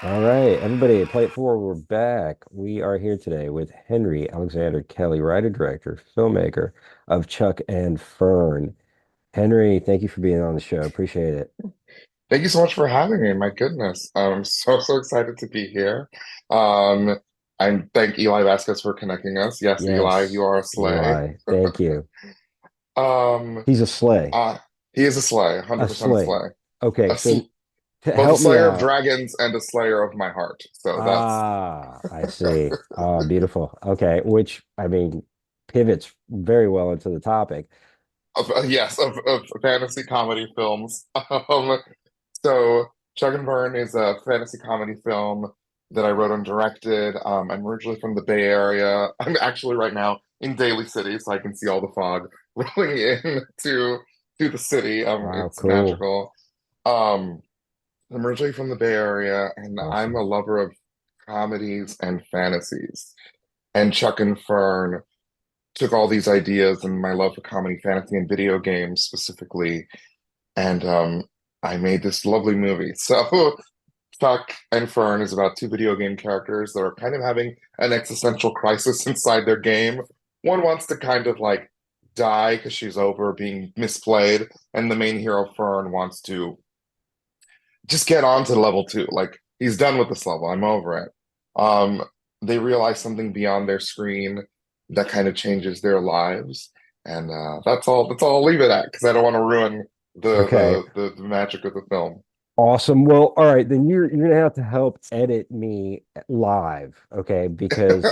All right, everybody, play it forward. We're back. We are here today with Henry Alexander Kelly, writer, director, filmmaker of Chuck and Fern. Henry, thank you for being on the show. Appreciate it. Thank you so much for having me. My goodness. I'm so excited to be here. Um, and thank Eli Vasquez for connecting us. Yes, Eli, you Yes, are a slay. Eli, thank you. Um, He's a sleigh, uh, he is a slay, a 100% a sleigh. slay. Okay, A sl so to Both a help me slayer of out. dragons and a slayer of my heart. So that's Ah, I see. Ah, beautiful. Okay, which I mean pivots very well into the topic. yes, of fantasy comedy films. So Chuck and Vern is a fantasy comedy film that I wrote and directed. I'm originally from the Bay Area. I'm actually right now in Daly City, so I can see all the fog rolling in to the city. Wow, It's cool. magical. Um, I'm originally from the Bay Area, and I'm Awesome. a lover of comedies and fantasies. And Chuck and Fern took all these ideas and my love for comedy, fantasy, and video games specifically, and I made this lovely movie. So Chuck and Fern is about two video game characters that are kind of having an existential crisis inside their game. One wants to kind of like die because she's over being misplayed, and the main hero, Fern, wants to just get on to level two. Like he's done with this level. I'm over it. Um, they realize something beyond their screen that kind of changes their lives, and that's all. That's all I'll leave it at because I don't want to ruin Okay. the magic of the film. Awesome. Well, all right, then you're gonna have to help edit me live, okay? Because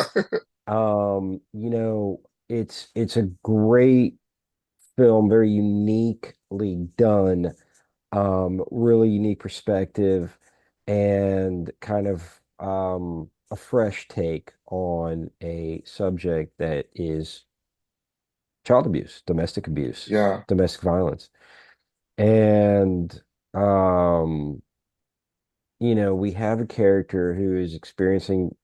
it's a great film, very uniquely done, really unique perspective and kind of a fresh take on a subject that is child abuse, Yeah, domestic violence. And um we have a character who is experiencing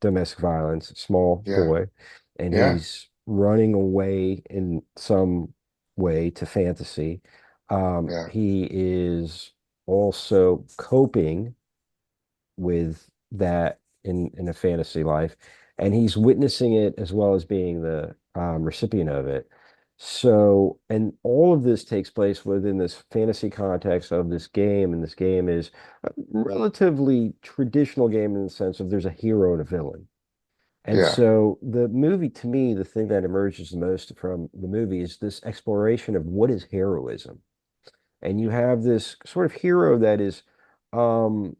domestic violence, a small yeah, boy, and yeah, he's running away in some way to fantasy. yeah, He is also coping with that in a fantasy life, and he's witnessing it as well as being the recipient of it. So, and all of this takes place within this fantasy context of this game, and this game is a relatively traditional game in the sense of there's a hero and a villain. And yeah, so the movie, to me, the thing that emerges the most from the movie is this exploration of what is heroism. And you have this sort of hero that is, um,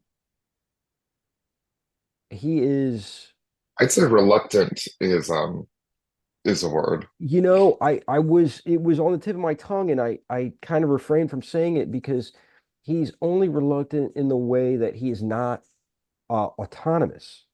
he is. I'd say reluctant is a word. It was on the tip of my tongue and I kind of refrained from saying it because he's only reluctant in the way that he is not autonomous,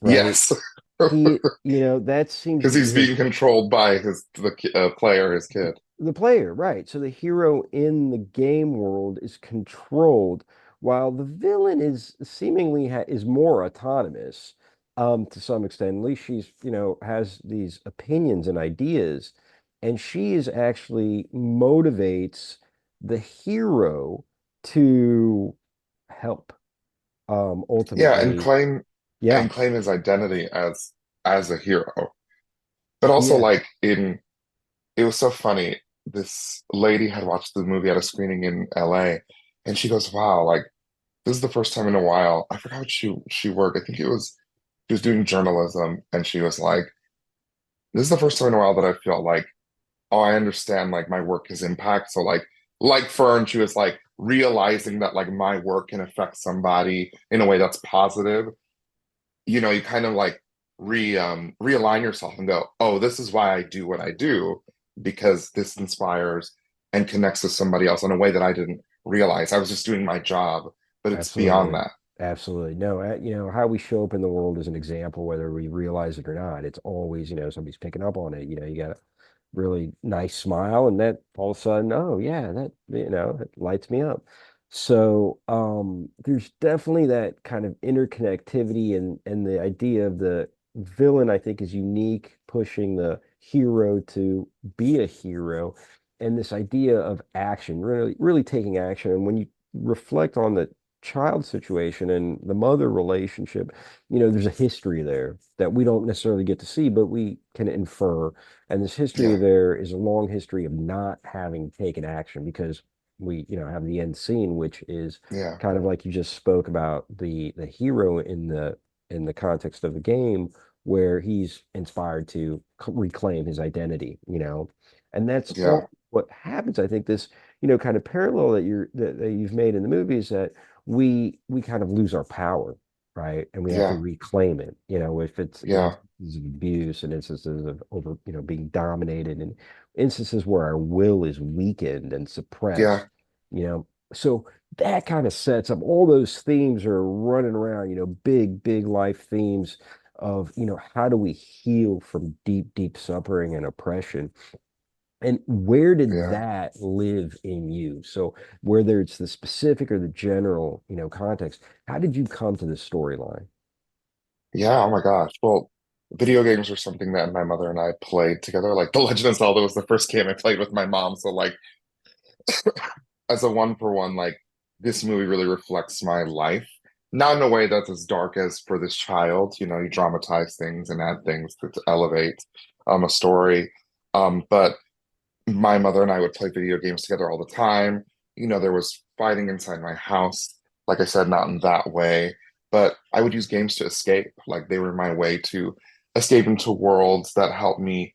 right? Yes, That seems to because be he's his being controlled by the player, his kid. the player, right? So the hero in the game world is controlled, while the villain is seemingly is more autonomous, to some extent. At least she's, has these opinions and ideas, and she is actually motivates the hero to help, Yeah, ultimately. and Yeah, claim his identity as a hero. But also yeah. like in it was so funny. This lady had watched the movie at a screening in LA, and she goes, "Wow, like this is the first time in a while." I forgot what she worked. I think it was she was doing journalism, and she was like, "This is the first time in a while that I feel like, oh, I understand like my work has impact." So like Fern, she was like realizing that like my work can affect somebody in a way that's positive. You kind of like realign yourself and go, oh, this is why I do what I do because this inspires and connects with somebody else in a way that I didn't realize. I was just doing my job, but it's beyond Absolutely. that. Absolutely. No, how we show up in the world is an example, whether we realize it or not. It's always, somebody's picking up on it. You got a really nice smile, and that all of a sudden, oh yeah, that, it lights me up. So, there's definitely that kind of interconnectivity and the idea of the villain, I think, is unique, pushing the hero to be a hero, and this idea of action, really, really taking action. And when you reflect on the child situation and the mother relationship, there's a history there that we don't necessarily get to see, but we can infer. And this history Yeah, there is a long history of not having taken action because we, have the end scene, which is yeah, kind of like you just spoke about the hero in the context of the game where he's inspired to reclaim his identity, and that's yeah, all what happens. I think this, kind of parallel that you've made in the movie is that we kind of lose our power, right? And we have to yeah, reclaim it, if it's in yeah, instances of abuse and instances of over, being dominated and instances where our will is weakened and suppressed, yeah, you know. So that kind of sets up all those themes are running around, big life themes of, how do we heal from deep suffering and oppression? And where did yeah, that live in you? So whether it's the specific or the general, context, how did you come to this storyline? yeah. Oh my gosh. Well, video games are something that my mother and I played together. Like The Legend of Zelda was the first game I played with my mom. So like as a one for one, like this movie really reflects my life. Not in a way that's as dark as for this child. You dramatize things and add things to elevate a story. But my mother and I would play video games together all the time. There was fighting inside my house. Like I said, not in that way, but I would use games to escape. Like they were my way to escape into worlds that helped me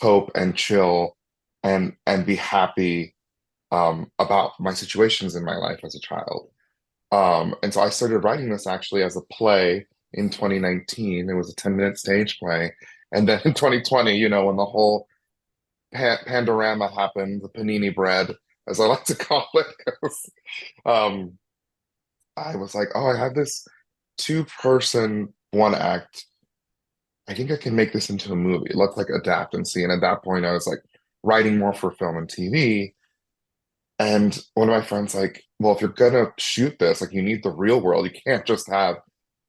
cope and chill and be happy about my situations in my life as a child. And so I started writing this actually as a play in 2019. It was a 10-minute stage play. And then in 2020, when the whole Pandorama happened, the panini bread, as I like to call it, 'cause, um, I was like, oh, I have this two-person, one act. I think I can make this into a movie. Let's like adapt and see. And at that point, I was like writing more for film and TV. And one of my friends like, well, if you're gonna shoot this, like you need the real world. You can't just have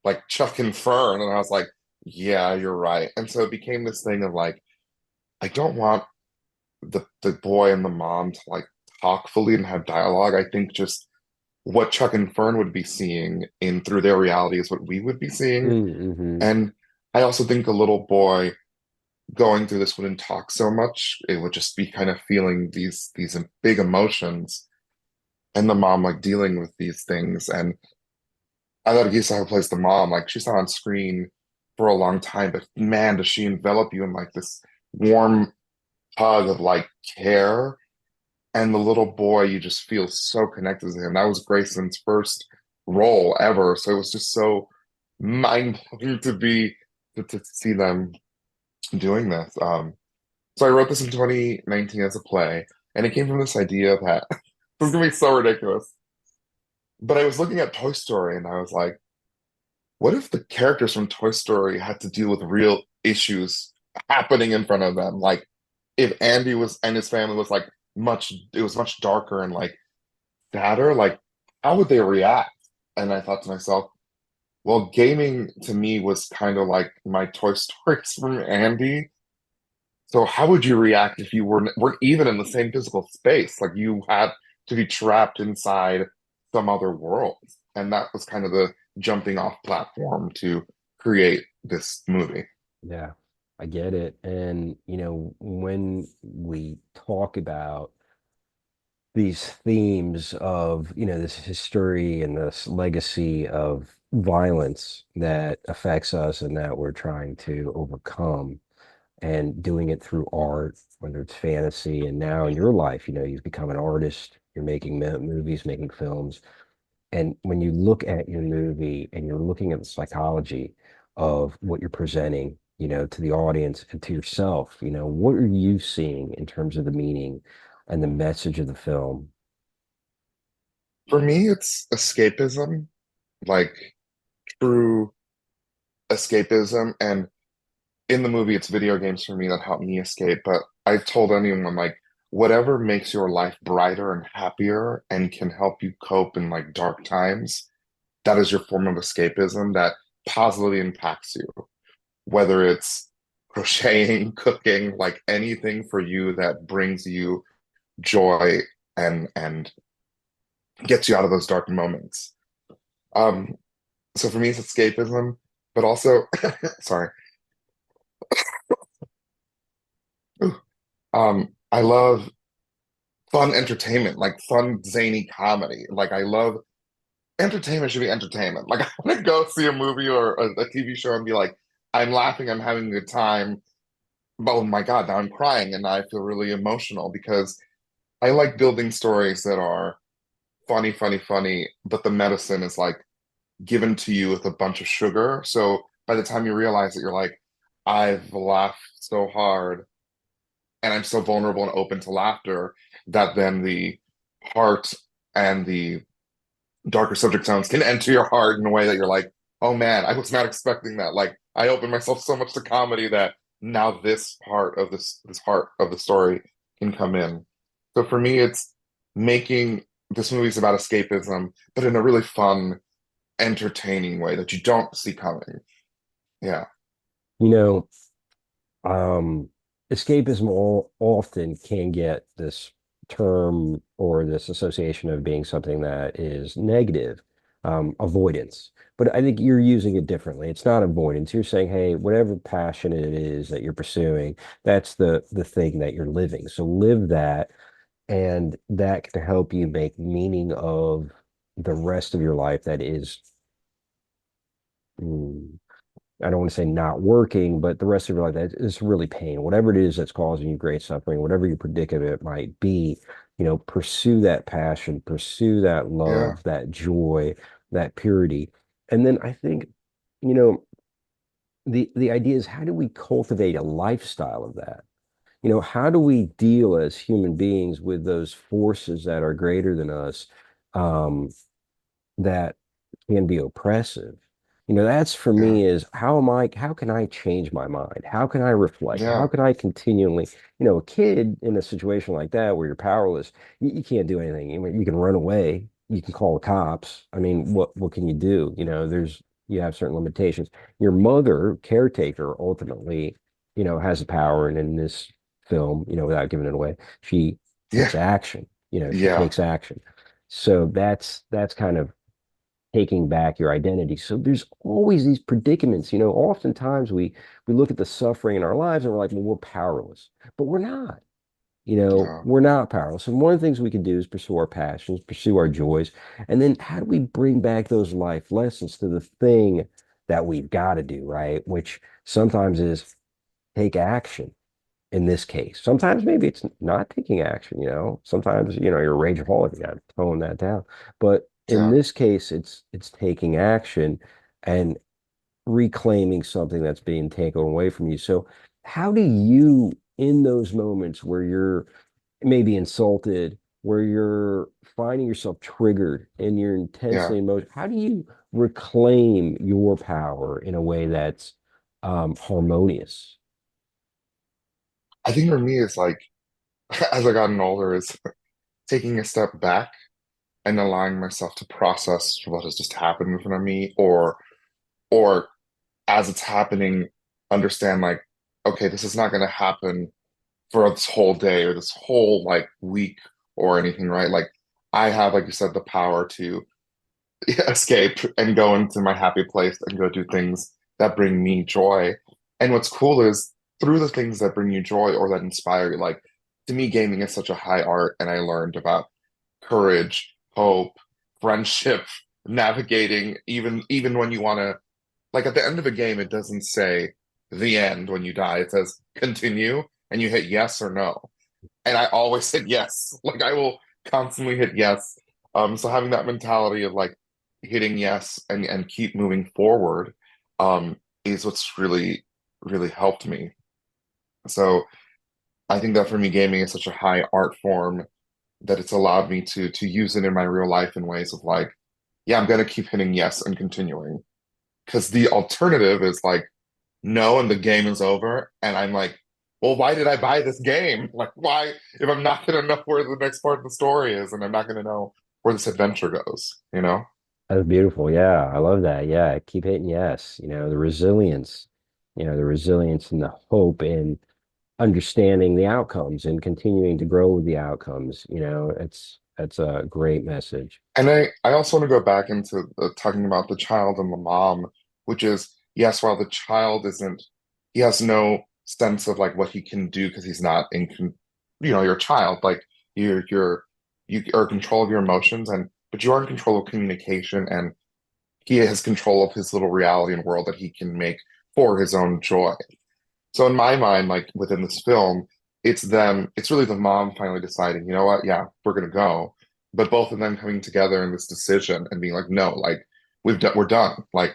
like Chuck and Fern. And I was like, yeah, you're right. And so it became this thing of like, I don't want the boy and the mom to like talk fully and have dialogue. I think just what Chuck and Fern would be seeing in through their reality is what we would be seeing. Mm-hmm. And I also think a little boy going through this wouldn't talk so much. It would just be kind of feeling these big emotions and the mom like dealing with these things. And I thought Gisa, who plays the mom, like she's not on screen for a long time, but man, does she envelop you in like this warm hug of like care. And the little boy, you just feel so connected to him. That was Grayson's first role ever. So it was just so mind-blowing to see them doing this. So I wrote this in 2019 as a play, and it came from this idea that this is gonna be so ridiculous. But I was looking at Toy Story and I was like, what if the characters from Toy Story had to deal with real issues happening in front of them? Like if Andy was and his family was like it was much darker and like sadder, like how would they react? And I thought to myself, well, gaming to me was kind of like my Toy Stories from Andy. So how would you react if you weren't even in the same physical space? Like you had to be trapped inside some other world. And that was kind of the jumping off platform to create this movie. Yeah, I get it. And, when we talk about these themes of, this history and this legacy of violence that affects us and that we're trying to overcome and doing it through art, whether it's fantasy, and now in your life, you've become an artist, you're making movies, making films. And when you look at your movie and you're looking at the psychology of what you're presenting, to the audience and to yourself, what are you seeing in terms of the meaning and the message of the film? For me, it's escapism, like true escapism. And in the movie, it's video games for me that help me escape. But I've told anyone like whatever makes your life brighter and happier and can help you cope in like dark times, that is your form of escapism that positively impacts you. Whether it's crocheting, cooking, like anything for you that brings you joy and gets you out of those dark moments. Um, so for me, it's escapism, but also, sorry, I love fun entertainment, like fun, zany comedy. Like I love entertainment should be entertainment. Like I want to go see a movie or a TV show and be like, I'm laughing, I'm having a good time. But oh my God, now I'm crying and now I feel really emotional because I like building stories that are funny, funny, funny, but the medicine is like given to you with a bunch of sugar. So by the time you realize it, you're like, I've laughed so hard and I'm so vulnerable and open to laughter that then the heart and the darker subject sounds can enter your heart in a way that you're like, oh man, I was not expecting that. Like I opened myself so much to comedy that now this part of this part of the story can come in. So for me, it's making this movie's about escapism, but in a really fun, entertaining way that you don't see coming. Yeah, You know, um, escapism often can get this term or this association of being something that is negative, avoidance. But I think you're using it differently. It's not avoidance. You're saying, hey, whatever passion it is that you're pursuing, that's the thing that you're living. So live that, and that can help you make meaning of the rest of your life that is mm, I don't want to say not working, but the rest of your life, that is really pain. Whatever it is that's causing you great suffering, whatever your predicament might be, pursue that passion, pursue that yeah, love, that joy, that purity. And then I think, you know, the idea is, how do we cultivate a lifestyle of that? How do we deal as human beings with those forces that are greater than us? Um, that can be oppressive. That's for yeah, me is, how can I change my mind? How can I reflect? How yeah, can I continually, a kid in a situation like that where you're powerless, you can't do anything. You can run away, you can call the cops. I mean, what can you do? You have certain limitations. Your mother, caretaker, ultimately, has the power. And in this film, without giving it away, she yeah, takes action. She yeah, takes action. So that's kind of taking back your identity. So there's always these predicaments. Oftentimes we look at the suffering in our lives and we're like, well, we're powerless, but we're not. yeah, We're not powerless. And one of the things we can do is pursue our passions, pursue our joys, and then how do we bring back those life lessons to the thing that we've got to do, right? Which sometimes is take action in this case. Sometimes maybe it's not taking action, Sometimes, you're a rageaholic, you got to tone that down. But in yeah. this case, it's taking action and reclaiming something that's being taken away from you. So how do you, in those moments where you're maybe insulted, where you're finding yourself triggered and you're Yeah. intensely emotional, how do you reclaim your power in a way that's harmonious? I think for me, it's like as I gotten older, is taking a step back and allowing myself to process what has just happened in front of me, or as it's happening, understand like, okay, this is not going to happen for this whole day or this whole like week or anything, right? Like I have, like you said, the power to escape and go into my happy place and go do things that bring me joy. And what's cool is through the things that bring you joy or that inspire you, like to me, gaming is such a high art, and I learned about courage, hope, friendship, navigating, even when you want to, like at the end of a game, it doesn't say the end when you die. It says continue, and you hit yes or no. And I always hit yes. Like I will constantly hit yes. So having that mentality of like hitting yes and keep moving forward, is what's really helped me. So I think that for me, gaming is such a high art form that it's allowed me to use it in my real life in ways of like, yeah, I'm gonna keep hitting yes and continuing. Because the alternative is like no, and the game is over. And I'm like, well, why did I buy this game? Like, why, if I'm not gonna know where the next part of the story is and I'm not gonna know where this adventure goes, you know? That's beautiful. Yeah, I love that. Yeah, keep hitting yes. The resilience and the hope and understanding the outcomes and continuing to grow with the outcomes. It's That's a great message. And I also want to go back into talking about the child and the mom, which is, yes, while the child isn't, he has no sense of like what he can do because he's not you're a child, like you are in control of your emotions and but you are in control of communication and he has control of his little reality and world that he can make for his own joy. So in my mind, like within this film, it's really the mom finally deciding, you know what, yeah, we're gonna go. But both of them coming together in this decision and being like, no, like we're done. Like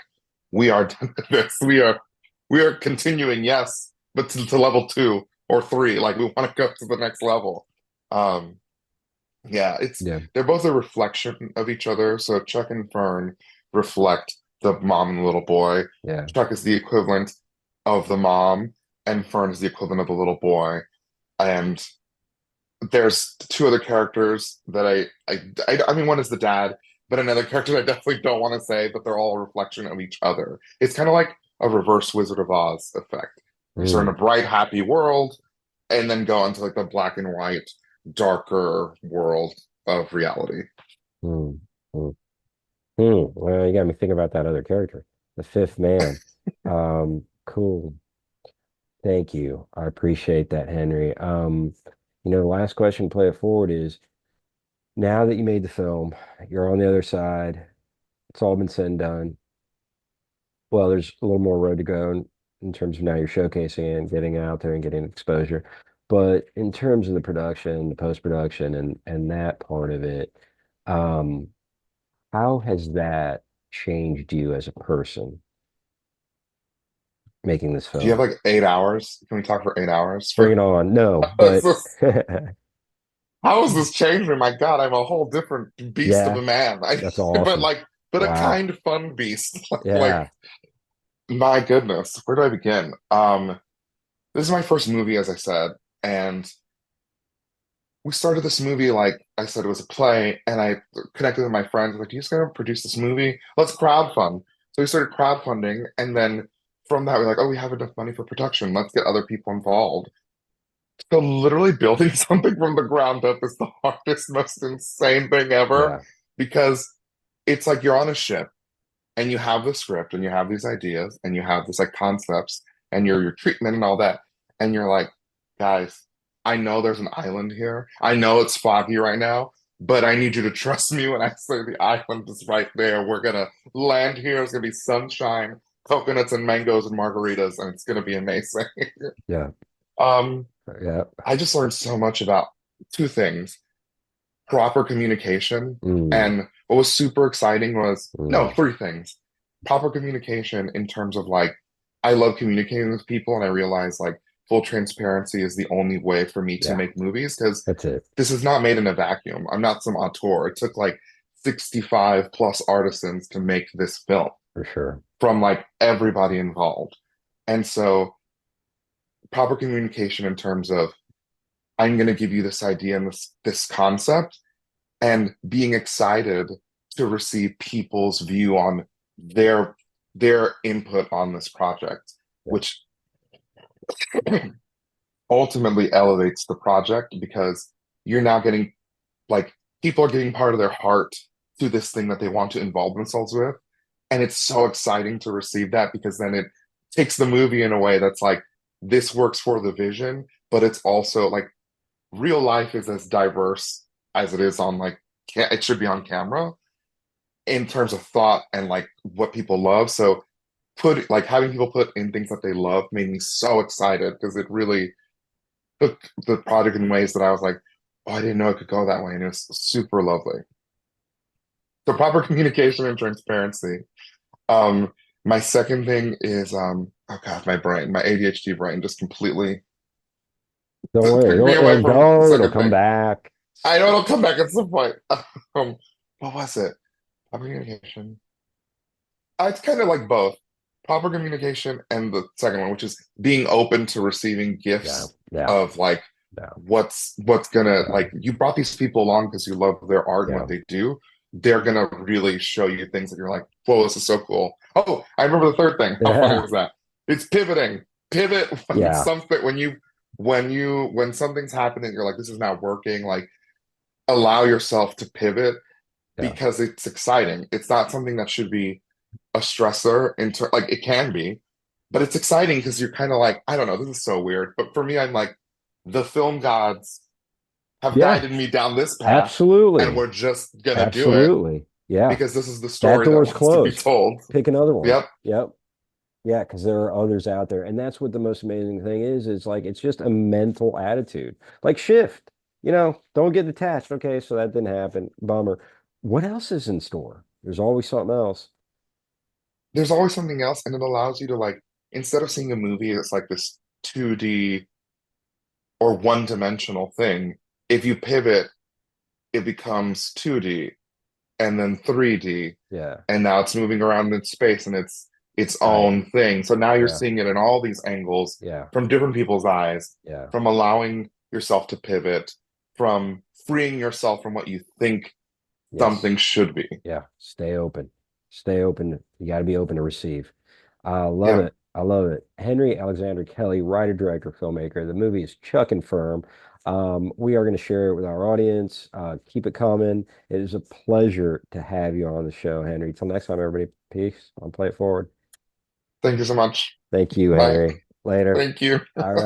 we are done with this. We are continuing, yes, but to level 2 or 3. Like we want to go to the next level. Um, yeah, Yeah, they're both a reflection of each other. So Chuck and Fern reflect the mom and the little boy. yeah, Chuck is the equivalent of the mom, and Fern is the equivalent of the little boy. And there's two other characters that I mean, one is the dad, but another character I definitely don't want to say, but they're all a reflection of each other. It's kind of like a reverse Wizard of Oz effect. You start in mm, a bright, happy world, and then go into like the black and white, darker world of reality. mm, mm, Well, you got me thinking about that other character, the fifth man. Cool. Thank you. I appreciate that, Henry. The last question, play it forward is now that you made the film, you're on the other side, it's all been said and done. Well, there's a little more road to go in terms of now you're showcasing it and getting out there and getting exposure. But in terms of the production, the post-production and that part of it, um, how has that changed you as a person making this Do you have film? like 8 hours? Can we talk for 8 hours? Bring it on. No, This but is- how has this changed me? My God, I'm a whole different beast of yeah, a man. that's But awesome. like, but a Wow. kind, fun beast. Like, Yeah. my goodness, where do I begin? This is my first movie, as I said, and we started this movie like I said it was a play, and I connected with my friends like, "Do you just gonna produce this movie? Let's crowdfund." So we started crowdfunding, and then from that we're like, "Oh, we have enough money for production. Let's get other people involved." So literally building something from the ground up is the hardest, most insane thing ever Yeah. because it's like you're on a ship and you have the script and you have these ideas and you have this like concepts and your treatment and all that and you're like, guys, I know there's an island here, I know it's foggy right now, but I need you to trust me when I say the island is right there. We're gonna land here, it's gonna be sunshine, coconuts and mangoes and margaritas, and it's gonna be amazing. Yeah. um Yeah. I just learned so much about two things: proper communication. Mm, And what was super exciting was, no, mm. three things. Proper communication in terms of like, I love communicating with people, and I realize like full transparency is the only way for me to Yeah. make movies because That's it this is not made in a vacuum. I'm not some auteur. It took like 65 plus artisans to make this film for sure. from like everybody involved. And so proper communication in terms of I'm going to give you this idea and this concept, and being excited to receive people's view on their their input on this project, Yeah. which ultimately elevates the project because you're now getting like people are getting part of their heart to this thing that they want to involve themselves with. And it's so exciting to receive that because then it takes the movie in a way that's like, this works for the vision, but it's also like real life is as diverse as it is on like it should be on camera in terms of thought and like what people love. So put like having people put in things that they love made me so excited because it really took the project in ways that I was like, oh, I didn't know it could go that way, and it was super lovely. So proper communication and transparency. Um, my second thing is oh God, my brain, my ADHD brain just completely Don't worry. took me away It'll from the go. It'll second come thing. back. I know it'll come back at some point. Um, what was it? Proper communication. It's kind of like both proper communication and the second one, which is being open to receiving Yeah. gifts Yeah. of like Yeah. what's gonna Yeah. like you brought these people along because you love their art and what Yeah. they do. They're gonna really show you things that you're like, whoa, this is so cool. Oh, I remember the third thing. How funny Yeah. was that? It's pivoting. Pivot Yeah. when something's happening, you're like, this is not working. Like allow yourself to pivot Yeah. because it's exciting. It's not something that should be a stressor into like it can be, but it's exciting because you're kind of like, I don't know, this is so weird. But for me, I'm like, the film gods have Yeah, guided me down this path, and absolutely. we're just gonna do it Absolutely. Yeah. because this is the That story that door's wants to be closed. told. Pick another one. Yep. Yep. Yeah, because there are others out there. And that's what the most amazing thing is. It's like it's just a mental attitude. Like shift. Don't get attached. Okay, so that didn't happen. Bummer. What else is in store? There's always something else. There's always something else, and it allows you to like, instead of seeing a movie that's like this 2D or one-dimensional thing, if you pivot, it becomes 2D and then 3D, Yeah. and now it's moving around in space and it's its Right. own thing. So now you're Yeah. seeing it in all these angles Yeah. from different people's eyes, Yeah. from allowing yourself to pivot, from freeing yourself from what you think Yes. something should be. Yeah. Stay open. Stay open. You got to be open to receive. I love Yeah. it. I love it. Henry Alexander Kelly, writer, director, filmmaker. The movie is Chuck and Firm. We are going to share it with our audience. Keep it coming. It is a pleasure to have you on the show, Henry. Till next time, everybody. Peace. I'll play it forward. Thank you so much. Thank you, Bye. Henry. Later. Thank you. All right.